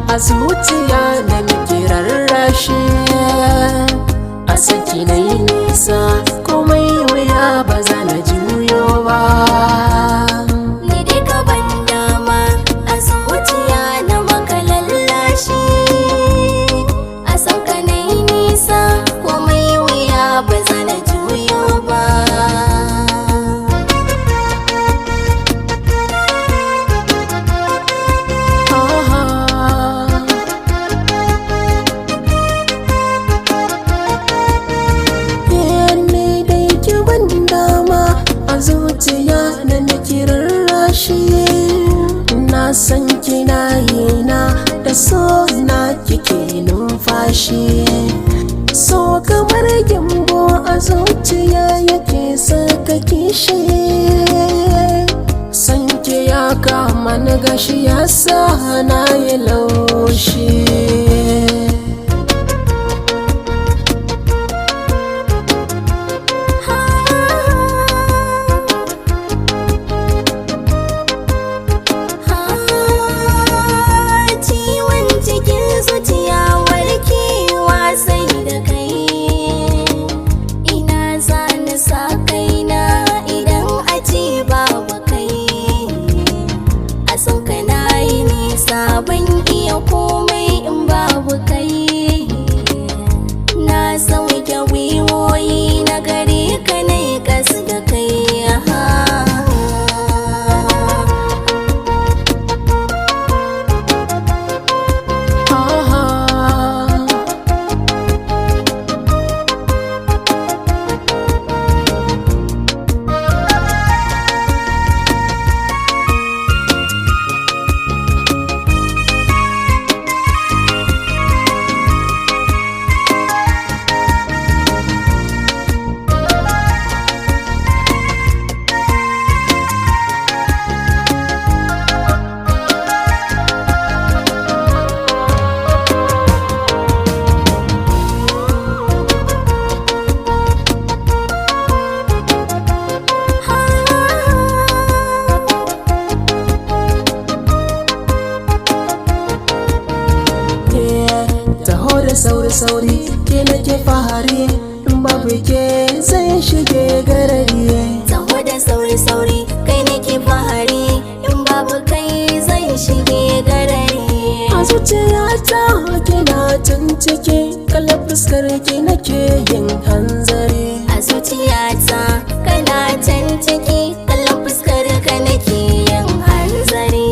a zuciya da nake rarrashi. A saki na yi nisa komai wuya ba za na juyo ba. Ni dai ka ban dama a zuciya na maka lallashi. A san ka na yi nisa komai wuya ba za na juyo ba. Zuciya da nake rarrashi, na san kina yana da so na kike numfashi. So kamar gimbo a zuciya yake saka kishi. San ki ya kama na gashi ya sa na yi laushi. Ban iya komai in babu kai. Na sauke gwiwoyi na gare ka na yi kasu da kai. Sauri ke nake fahari, in babu ke zai shige garari. Taho da sauri kai nake fahari, in babu kai zai shige garari. A zuciyata kina tun ciki, kallon fuskar ki nake yin hanzari. A zuciyata kana can ciki, kallon fuskar ka nake yin hanzari.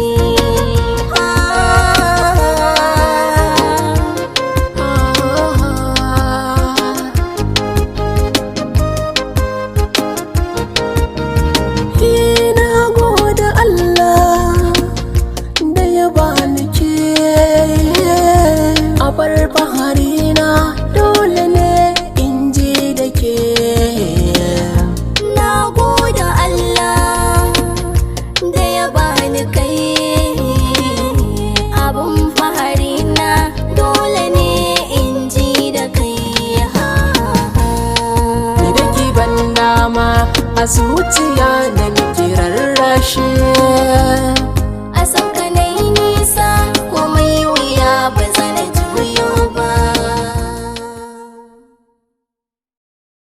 Bar bahari na dole ne in ji da ke. Na gode Allah da ya bani kai. Abun fahari na dole ne in ji da kai. Ni da ki ban dama a zuciya da nake rarrashi.